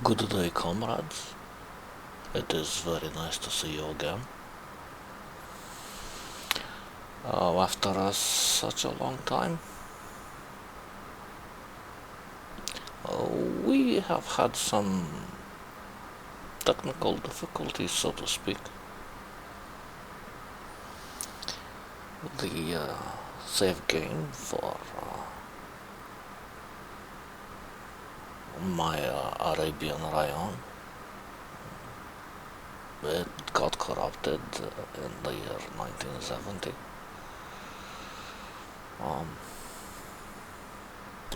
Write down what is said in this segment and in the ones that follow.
Good day, comrades. It is very nice to see you again. After such a long time, we have had some technical difficulties, so to speak. The save game for my Arabian rayon, it got corrupted in the year 1970.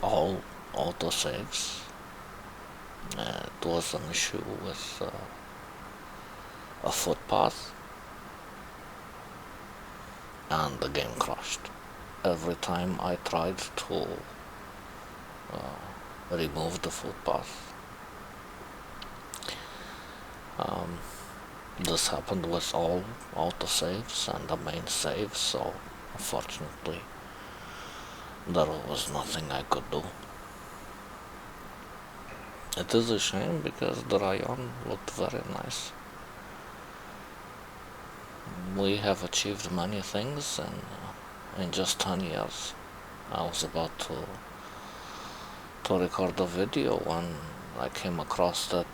All autosaves. It was an issue with a footpath, and the game crashed. Every time I tried to remove the footpath, this happened with all autosaves and the main save, so unfortunately there was nothing I could do. It is a shame because the rayon looked very nice. We have achieved many things, and in just 10 years I was about to record a video when I came across that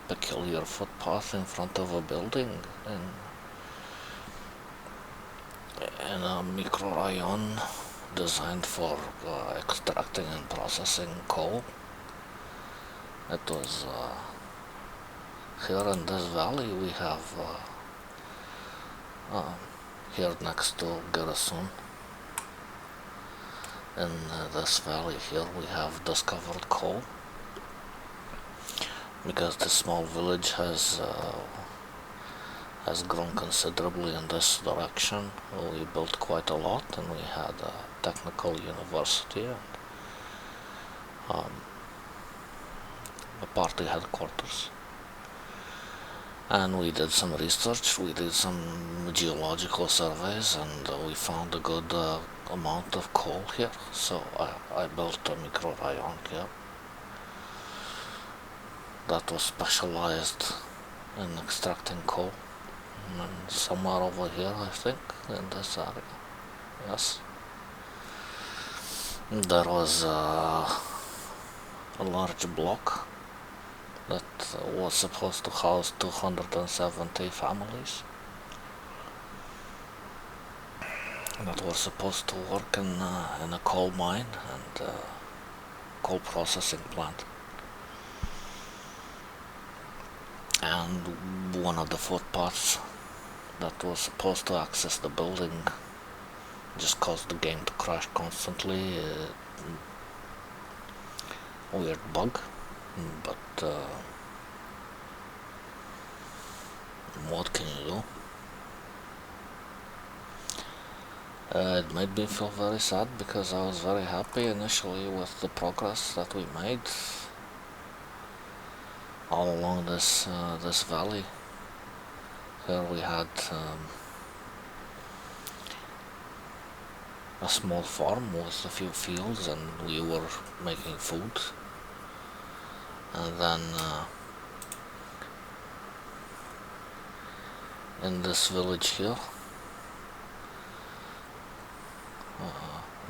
peculiar footpath in front of a building in a microrayon designed for extracting and processing coal. It was here in this valley. We have here next to Garrison, in this valley here, we have discovered coal because this small village has grown considerably in this direction. We built quite a lot, and we had a technical university and a party headquarters. And we did some research, we did some geological surveys, and we found a good amount of coal here. So I built a microrayon here that was specialized in extracting coal. And somewhere over here, I think, in this area, yes, there was a large block that was supposed to house 270 families that were supposed to work in a coal mine and coal processing plant. And one of the footpaths that was supposed to access the building just caused the game to crash constantly. Weird bug, but what can you do? It made me feel very sad because I was very happy initially with the progress that we made all along this valley. Here we had a small farm with a few fields, and we were making food. And then in this village here,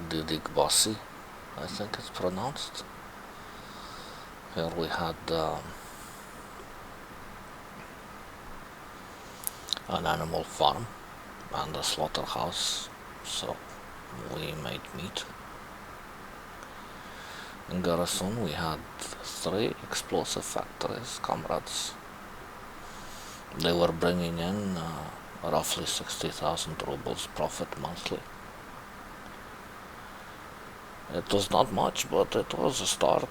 Didigbasi, I think it's pronounced. Here we had an animal farm and a slaughterhouse, so we made meat. In Garrison we had 3 explosive factories, comrades. They were bringing in roughly 60,000 rubles profit monthly. It was not much, but it was a start.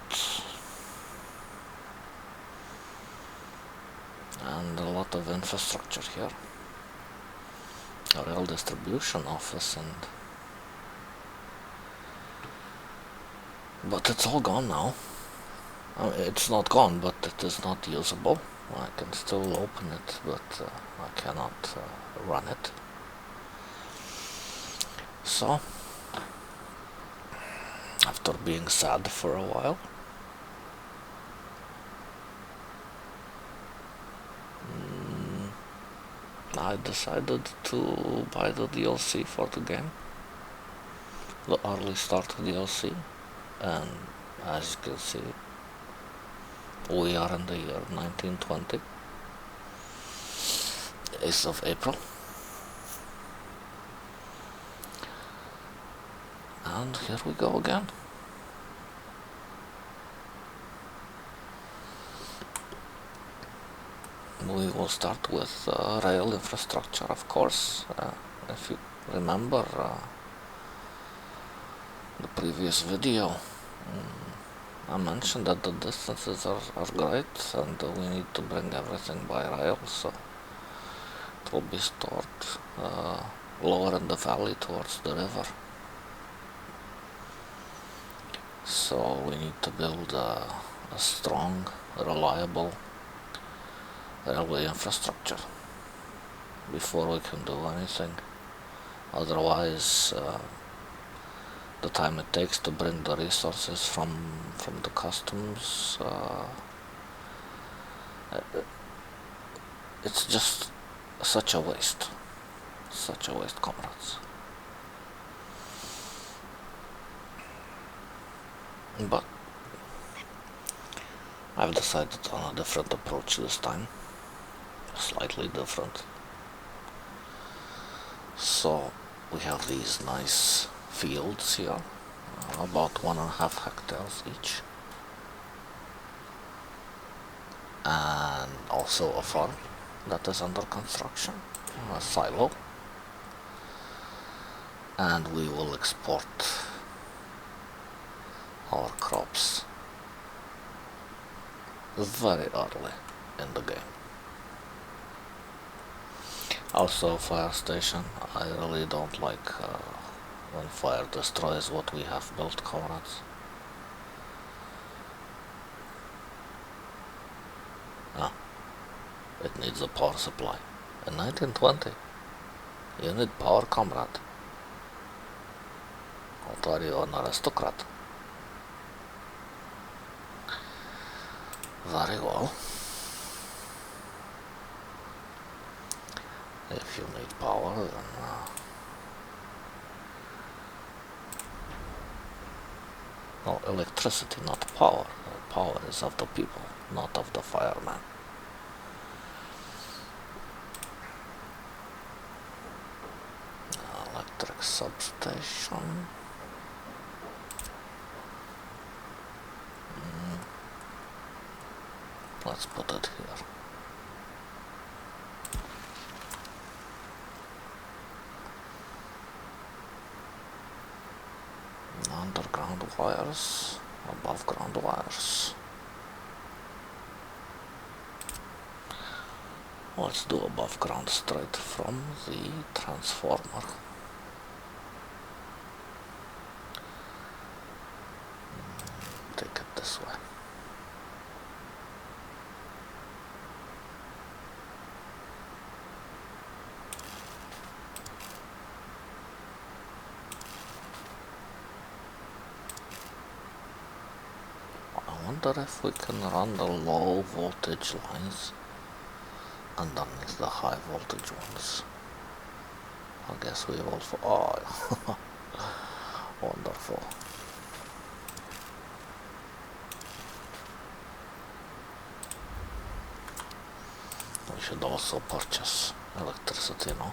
And a lot of infrastructure here. A real distribution office, but it's all gone now. I mean, it's not gone, but it is not usable. I can still open it, but I cannot run it. So, after being sad for a while, I decided to buy the DLC for the game, the early start DLC, and as you can see, we are in the year 1920, 8th of April, and here we go again. We will start with rail infrastructure, of course. If you remember the previous video, I mentioned that the distances are great and we need to bring everything by rail, so it will be stored lower in the valley towards the river. So we need to build a strong, reliable railway infrastructure before we can do anything. Otherwise, the time it takes to bring the resources from the customs, it's just such a waste, comrades. But I've decided on a different approach this time, slightly different. So we have these nice fields here, about 1.5 hectares each, and also a farm that is under construction, a silo, and we will export our crops very early in the game. Also, fire station. I really don't like when fire destroys what we have built, comrades. It needs a power supply. In 1920, you need power, comrade. What are you, an aristocrat? Very well. If you need power, then no, electricity, not power. Power is of the people, not of the fireman. Electric substation. Let's put it here. Underground wires, above ground wires. Let's do above ground straight from the transformer. Take it this way. I wonder if we can run the low voltage lines underneath the high voltage ones. I guess we will. Oh, wonderful. We should also purchase electricity, no?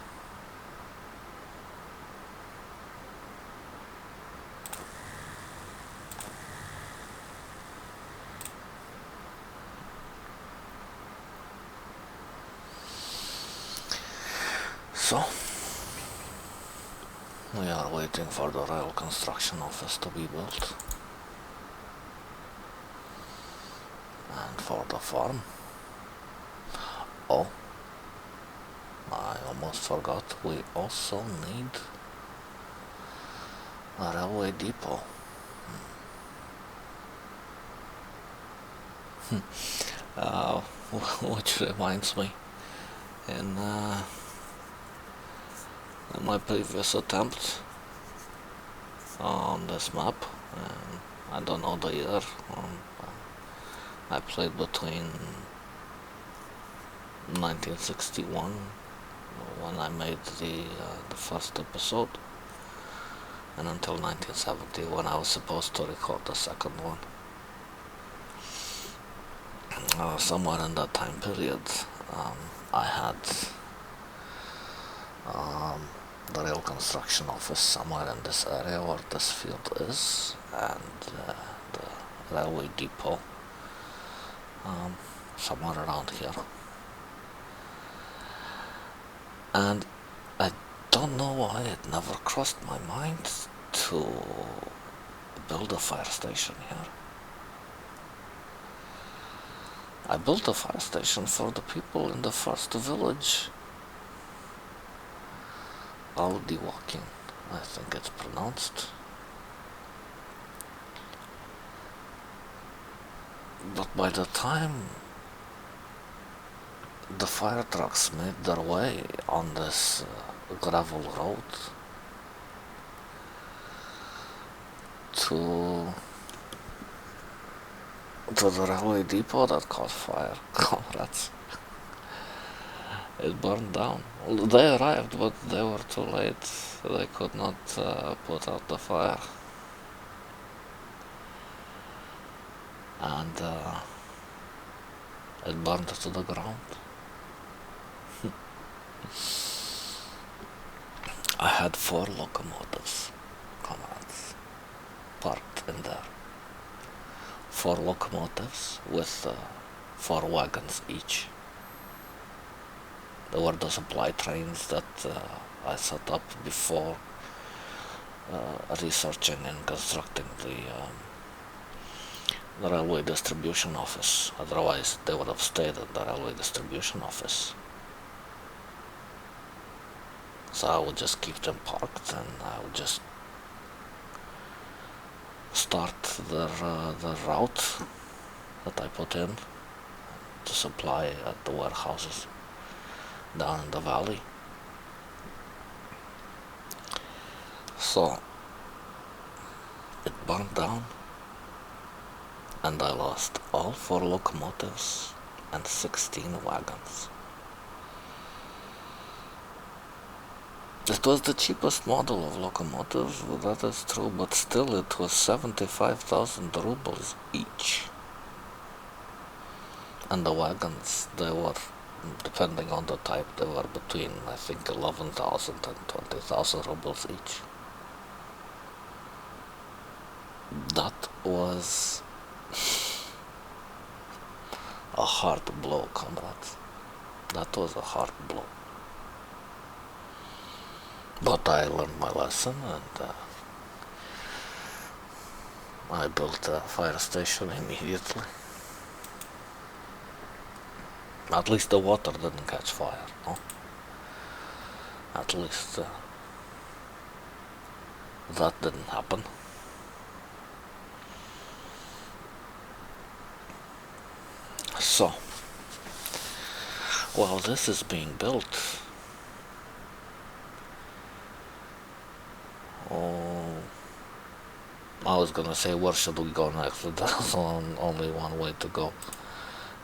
So, we are waiting for the rail construction office to be built, and for the farm. Oh, I almost forgot, we also need a railway depot. Which reminds me, in my previous attempt on this map, I don't know the year, I played between 1961 when I made the first episode, and until 1970 when I was supposed to record the second one. Somewhere in that time period, I had the rail construction office somewhere in this area where this field is, and the railway depot somewhere around here. And I don't know why it never crossed my mind to build a fire station here. I built a fire station for the people in the first village, Aldiwakin, I think it's pronounced. But by the time the fire trucks made their way on this gravel road to the railway depot that caught fire, Comrades, it burned down. They arrived, but they were too late. They could not put out the fire. And it burned to the ground. I had 4 locomotives, Comrades, parked in there. 4 locomotives with 4 wagons each. They were the supply trains that I set up before researching and constructing the railway distribution office. Otherwise, they would have stayed at the railway distribution office. So I would just keep them parked, and I would just start the route that I put in to supply at the warehouses down in the valley. So it burned down, and I lost all 4 locomotives and 16 wagons. It was the cheapest model of locomotives, that is true, but still it was 75,000 rubles each. And the wagons, they were, depending on the type, they were between, I think, 11,000 and 20,000 rubles each. That was a hard blow, comrades. That was a hard blow. But I learned my lesson, and I built a fire station immediately. At least the water didn't catch fire, no? At least that didn't happen. So, while this is being built, I was gonna say, where should we go next? But there's only one way to go,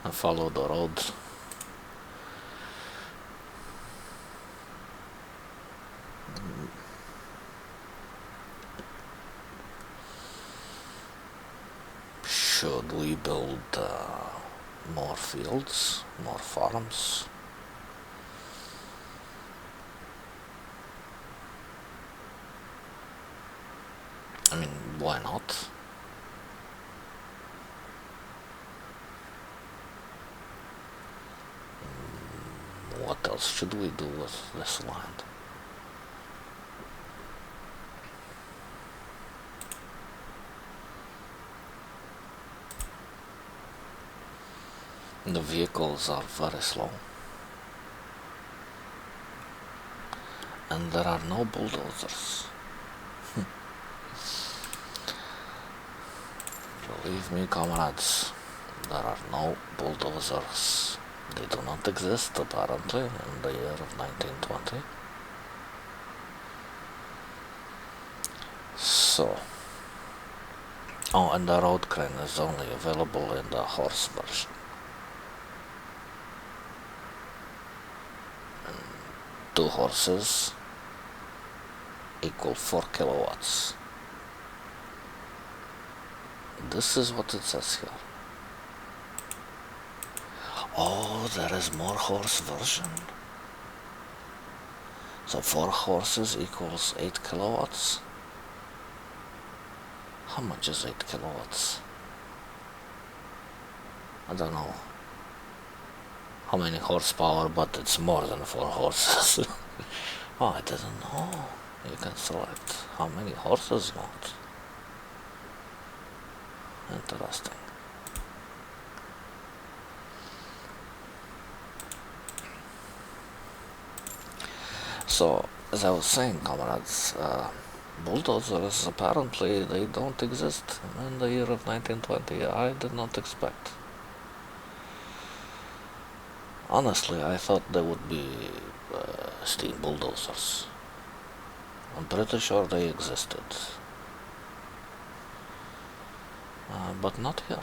and follow the road. Should we build more fields, more farms? I mean, why not? What else should we do with this land? The vehicles are very slow, and there are no bulldozers. Believe me, comrades, there are no bulldozers. They do not exist, apparently, in the year of 1920. So, oh, and the road crane is only available in the horse version. 2 horses equal 4 kilowatts. This is what it says here. Oh, there is more horse version. So 4 horses equals 8 kilowatts. How much is 8 kilowatts? I don't know how many horsepower, but it's more than 4 horses. Oh, I didn't know. You can select how many horses you want. Interesting. So, as I was saying, comrades, bulldozers apparently they don't exist in the year of 1920. I did not expect. Honestly, I thought there would be steam bulldozers. I'm pretty sure they existed, but not here.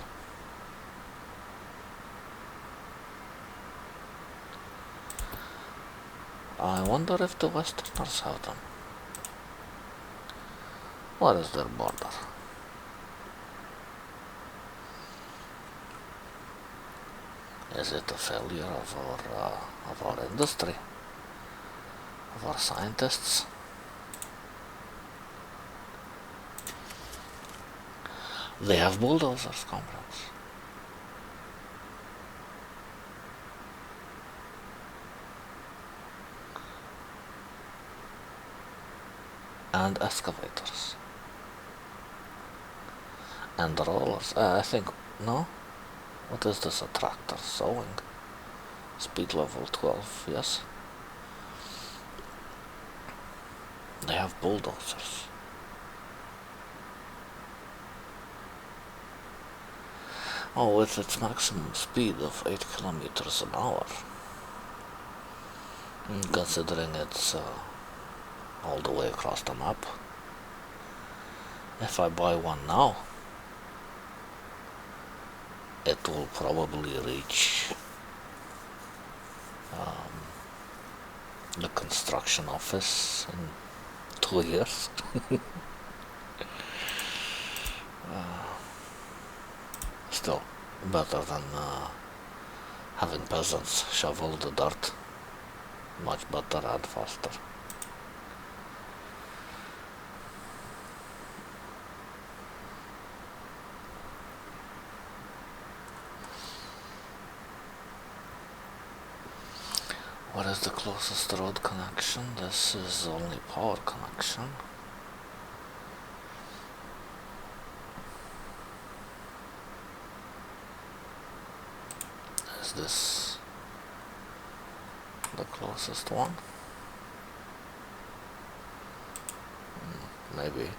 I wonder if the Westerners have them. What is their border? Is it a failure of our industry, of our scientists? They have bulldozers, comrades. And excavators. And rollers. I think, no? What is this, a tractor? Sowing. Speed level 12, yes? They have bulldozers. Oh, with its maximum speed of 8 kilometers an hour. Considering it's all the way across the map. If I buy one now, it will probably reach the construction office in 2 years. Still better than having peasants shovel the dirt. Much better and faster. What is the closest road connection? This is only power connection. Is this the closest one? Maybe.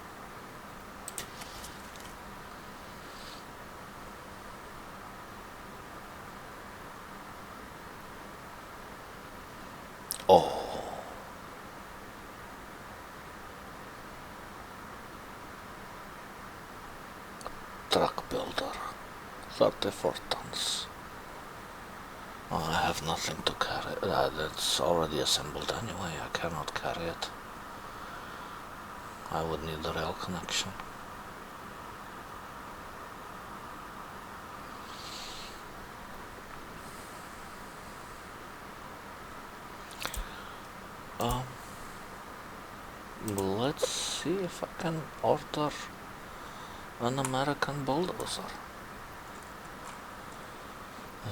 Oh. Truck builder. 34 tons. Oh, I have nothing to carry. It's already assembled anyway. I cannot carry it. I would need a rail connection. Let's see if I can order an American bulldozer.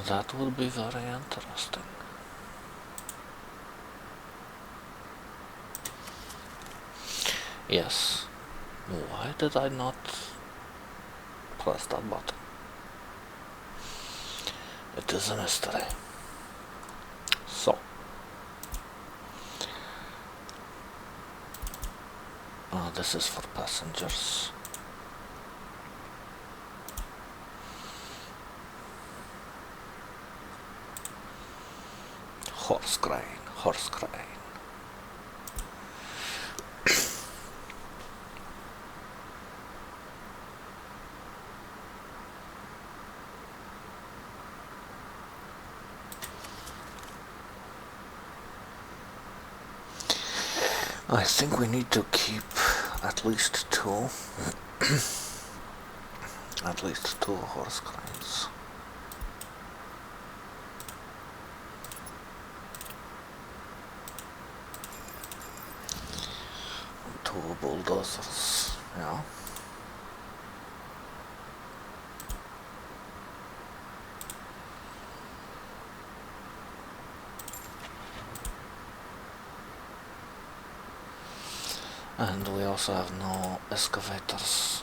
That would be very interesting. Yes. Why did I not press that button? It is a mystery. So. This is for passengers. Horse crane, horse crane. I think we need to keep at least two, at least two horse cranes. Two bulldozers, yeah. And we also have no excavators.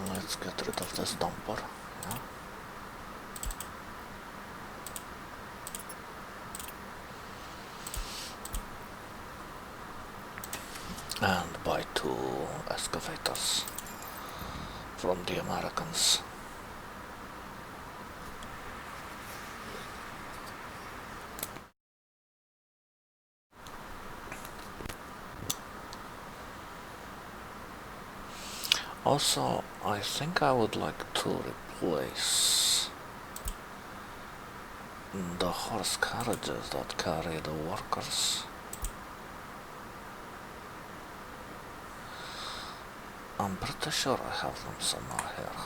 Let's get rid of this dumper, yeah. And buy two excavators from the Americans. Also, I think I would like to replace the horse carriages that carry the workers. I'm pretty sure I have them somewhere here.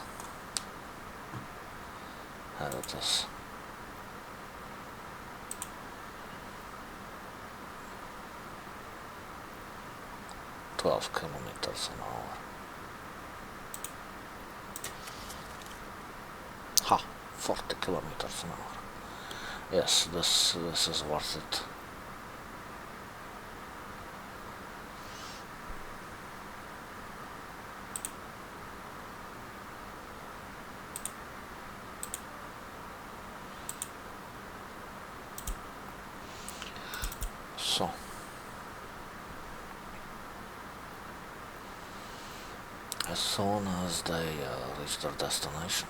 Here it is. "12 kilometers an hour. Ha! 40 kilometers an hour. Yes, this is worth it. So, as soon as they reach their destination,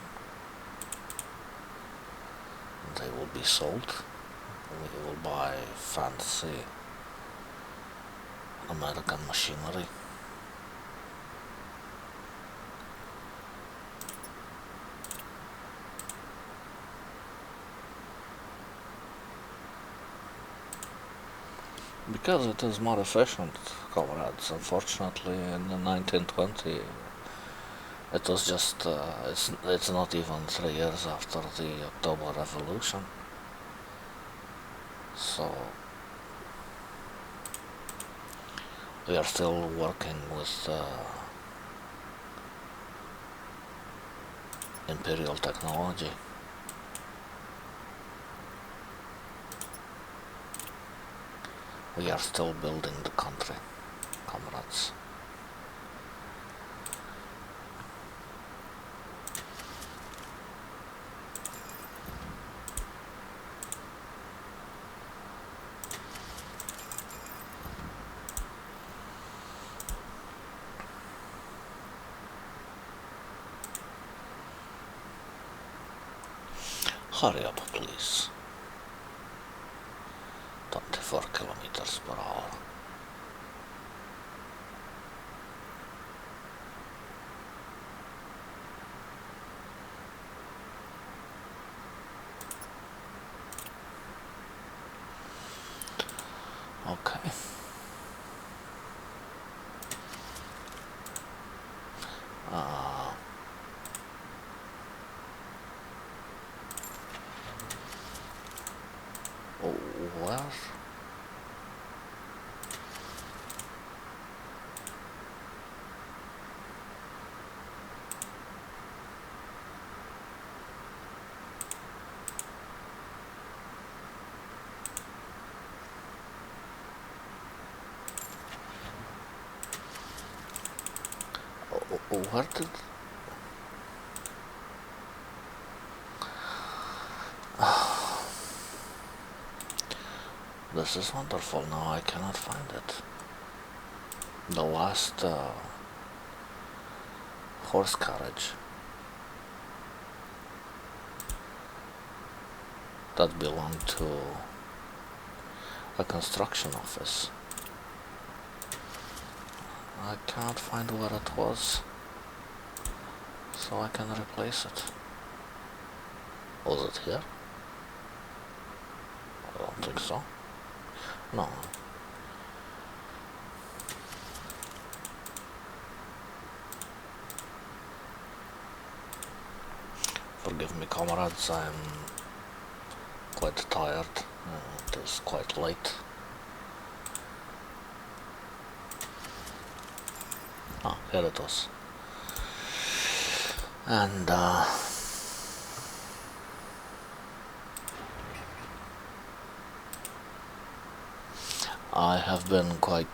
they will be sold. We will buy fancy American machinery. Because it is more efficient, comrades. Unfortunately, in the 1920, it was just, it's not even 3 years after the October Revolution. So, we are still working with imperial technology. We are still building the country, comrades. Hurry up, please. 24 kilometers per hour. Okay. Where? Where did... This is wonderful. Now I cannot find it. The last horse carriage. that belonged to a construction office. I can't find where it was, so I can replace it. Was it here? I don't think so. No. Forgive me, comrades, I'm quite tired. It is quite late. Ah, here it was. And I have been quite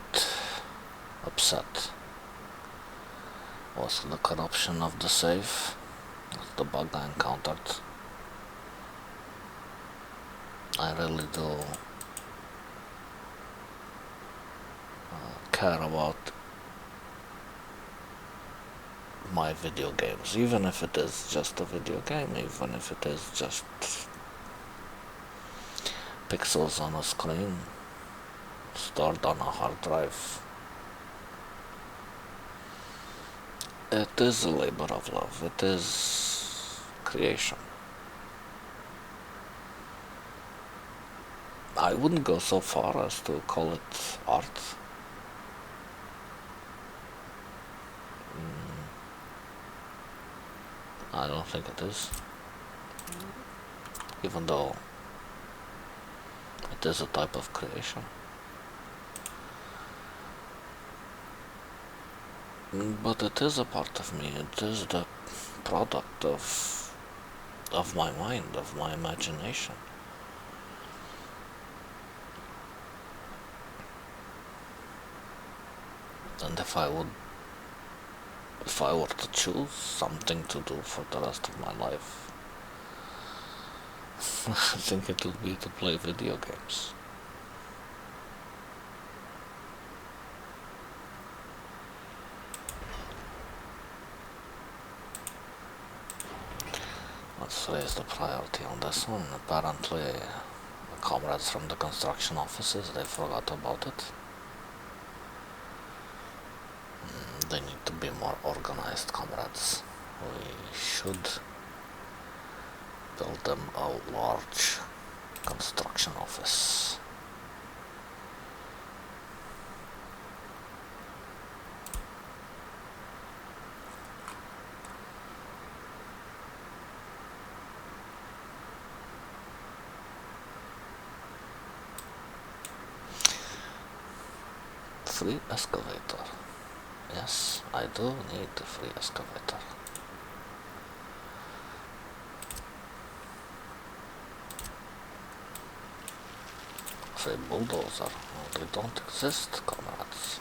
upset with the corruption of the safe, the bug I encountered. I really do care about my video games, even if it is just a video game, even if it is just pixels on a screen stored on a hard drive. It is a labor of love, it is creation. I wouldn't go so far as to call it art. I don't think it is, even though it is a type of creation. But it is a part of me, it is the product of my mind, of my imagination. And if I were to choose something to do for the rest of my life, I think it would be to play video games. Let's raise the priority on this one. Apparently, the comrades from the construction offices, they forgot about it. They need to be more organized, comrades. We should build them a large construction office. Free excavator. Yes, I do need a free excavator. Free bulldozer. They don't exist, comrades.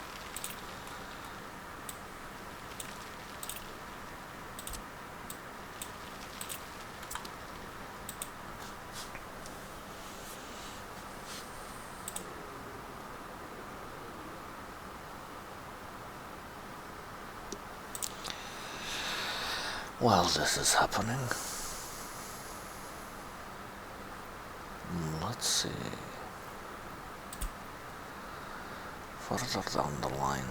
While this is happening, let's see, further down the line,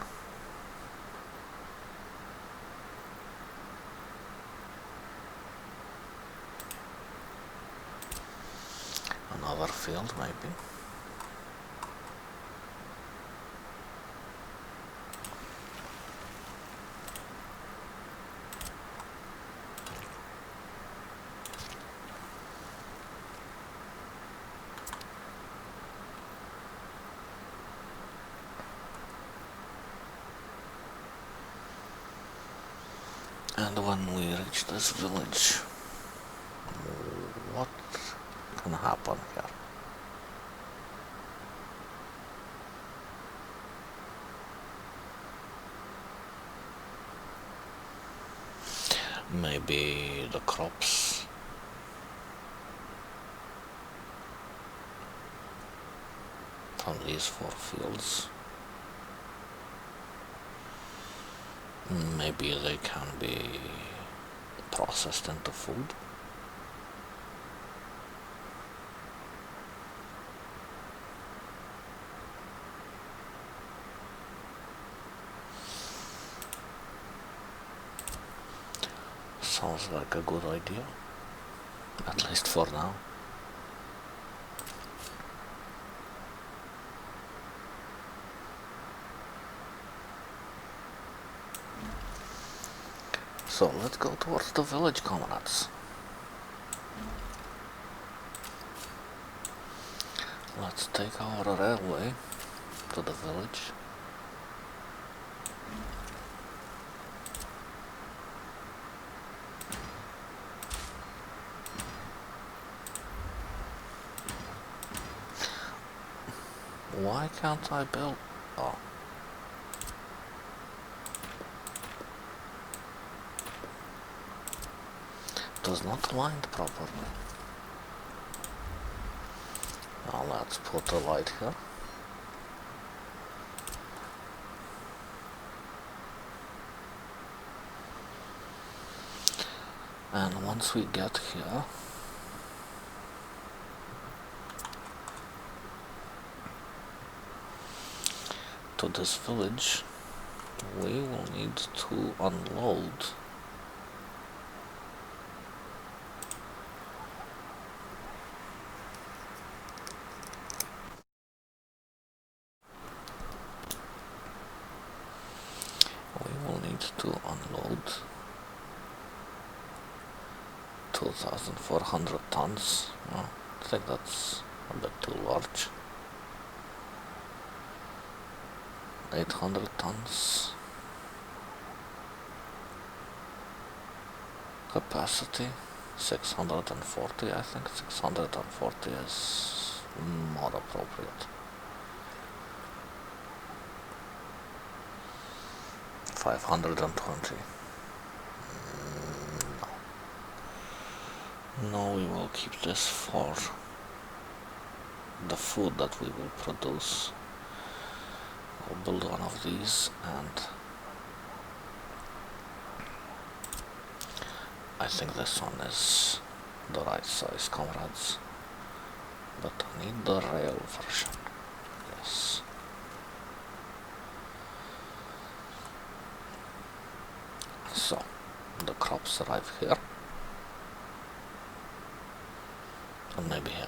another field maybe. And when we reach this village, what can happen here? Maybe the crops from these 4 fields, maybe they can be processed into food. sounds like a good idea, at least for now. So let's go towards the village, comrades. Let's take our railway to the village. Why can't I build? Oh. Does not align properly. Now let's put a light here. And once we get here, to this village, we will need to unload to unload 2,400 tons. Oh, I think that's a bit too large. 800 tons capacity. 640, I think 640 is more appropriate. 520. No, we will keep this for the food that we will produce. I'll build one of these, and I think this one is the right size, comrades. But I need the rail version. Yes. So, the crops arrive here. Or maybe here.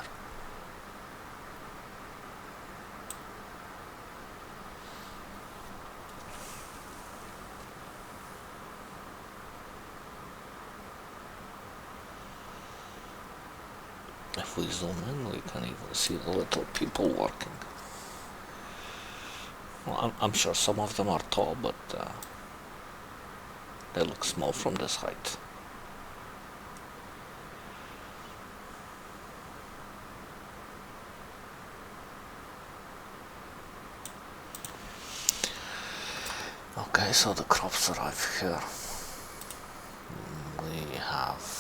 If we zoom in, we can even see the little people working. Well, I'm sure some of them are tall, but they look small from this height. Okay, so the crops arrive here. We have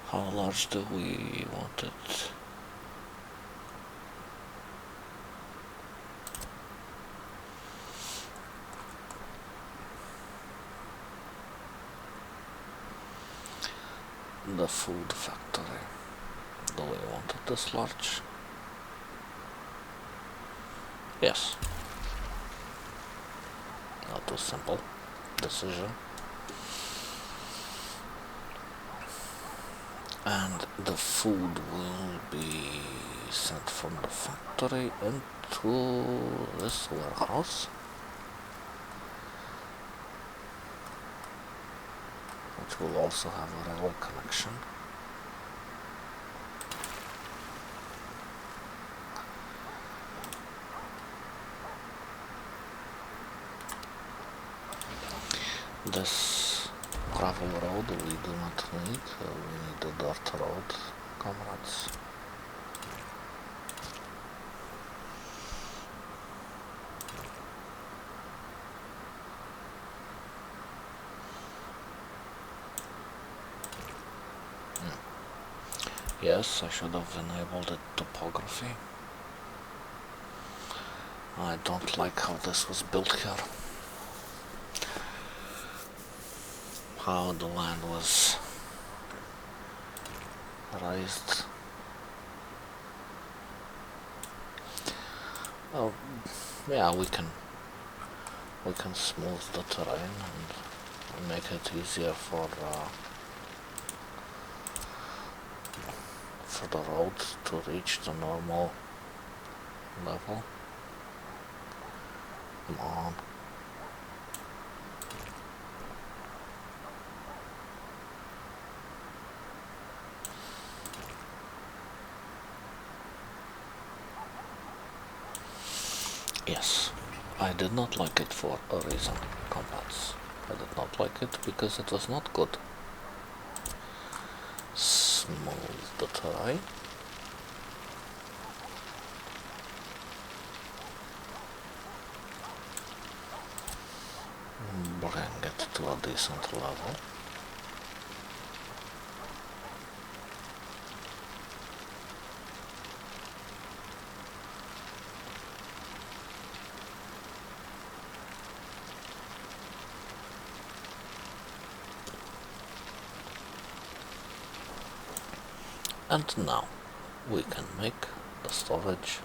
how large do we want it? The food factory. Do we want it this large? Yes. Not too simple decision. And the food will be sent from the factory into this warehouse, which will also have a railway connection. This gravel road we do not need, we need a dirt road, comrades. Yes, I should have enabled the topography. I don't like how this was built here. How the land was raised. Oh, yeah, we can we can smooth the terrain and make it easier for the road to reach the normal level. Come on. Yes, I did not like it for a reason, comrades. I did not like it because it was not good. Smooth the terrain. Bring it to a decent level. And now we can make the storage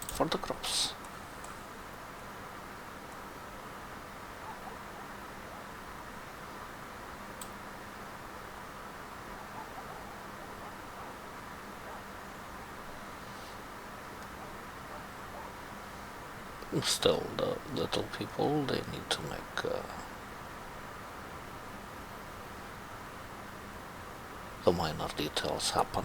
for the crops. Still, the little people, they need to make the minor details happen.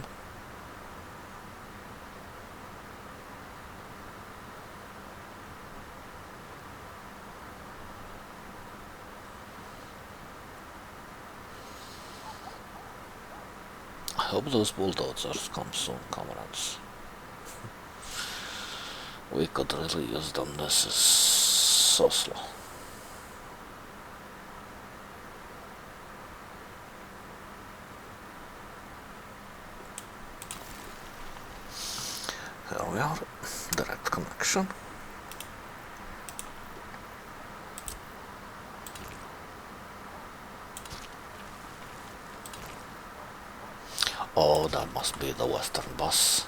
I hope those bulldozers come soon, comrades. We could really use them. This is so slow. Here we are, direct connection. Oh, that must be the western bus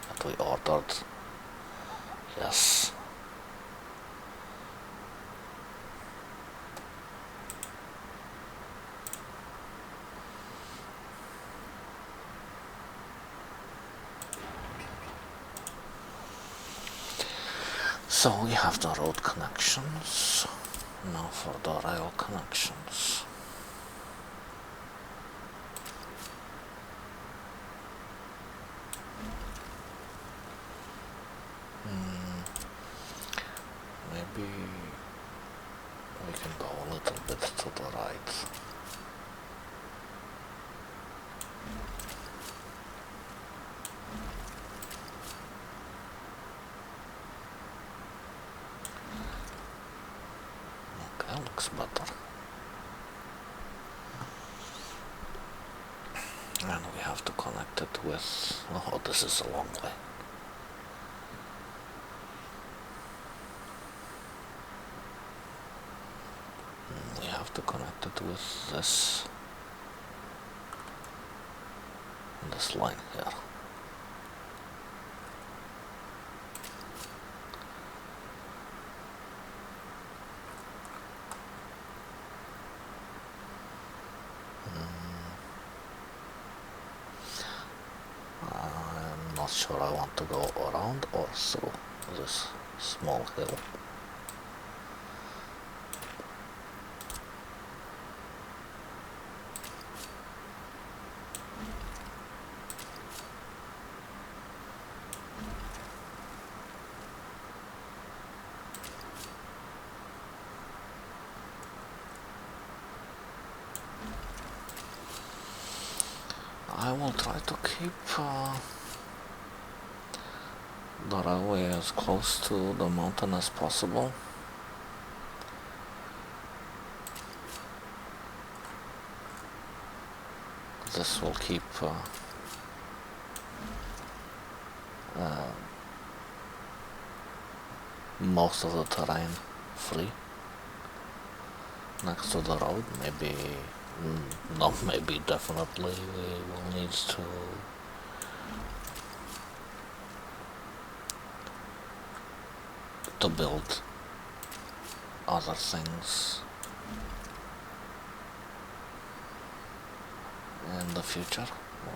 that we ordered. Yes. So we have the road connections. Now for the rail connections. Maybe we can go a little bit to the right. Okay, looks better. And we have to connect it with... Oh, this is a long way. We have to connect it with this line here. I'm not sure I want to go around or through this small hill. I will try to keep the railway as close to the mountain as possible. This will keep most of the terrain free next to the road. Maybe not maybe, definitely we will need to to build other things in the future.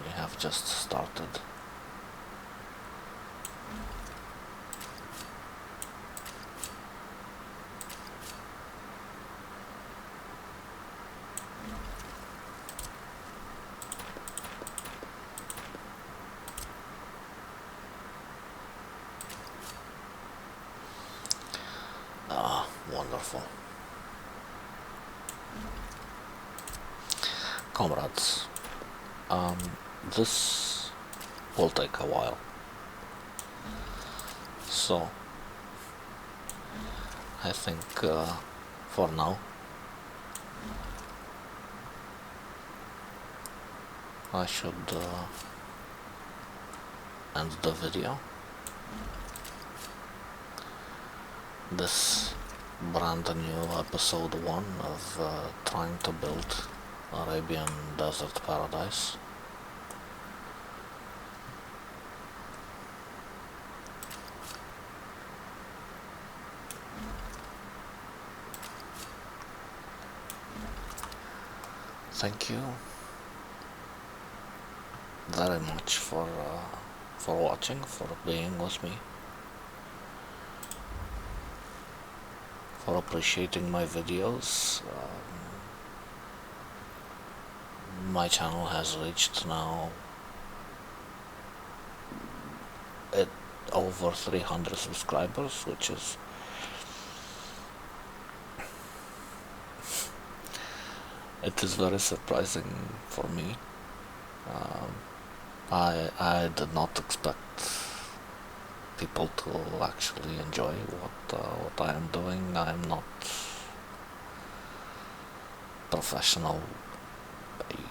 We have just started. Wonderful. Comrades, this will take a while, so I think for now I should end the video. This brand new episode 1 of trying to build Arabian desert paradise. Thank you very much for watching, for being with me, for appreciating my videos. My channel has reached now at over 300 subscribers, which is it is very surprising for me. I did not expect people to actually enjoy what I am doing. I am not professional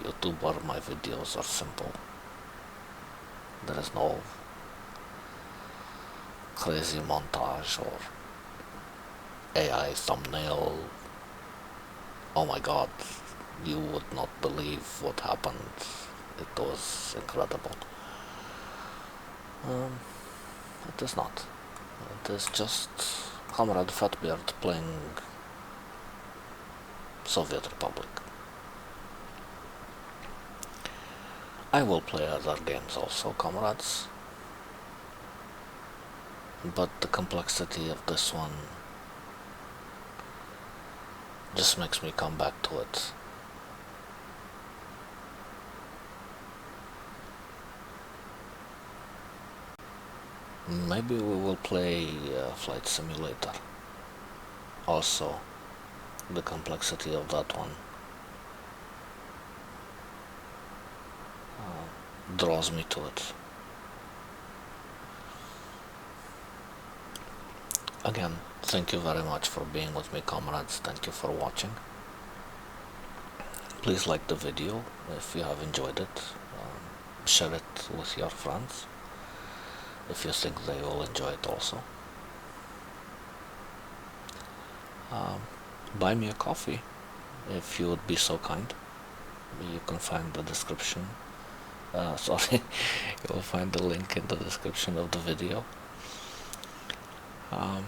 YouTuber. My videos are simple. There is no crazy montage or AI thumbnail. Oh my god, you would not believe what happened. It was incredible. It is not. It is just Comrade Fatbeard playing Soviet Republic. I will play other games also, comrades, but the complexity of this one just makes me come back to it. Maybe we will play Flight Simulator. Also, the complexity of that one draws me to it. Again, thank you very much for being with me, comrades. Thank you for watching. Please like the video if you have enjoyed it. Share it with your friends if you think they will enjoy it also. Buy me a coffee if you would be so kind. You can find the description. Sorry, you will find the link in the description of the video. And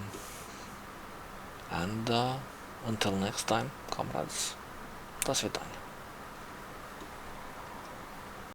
until next time, comrades, до свидания.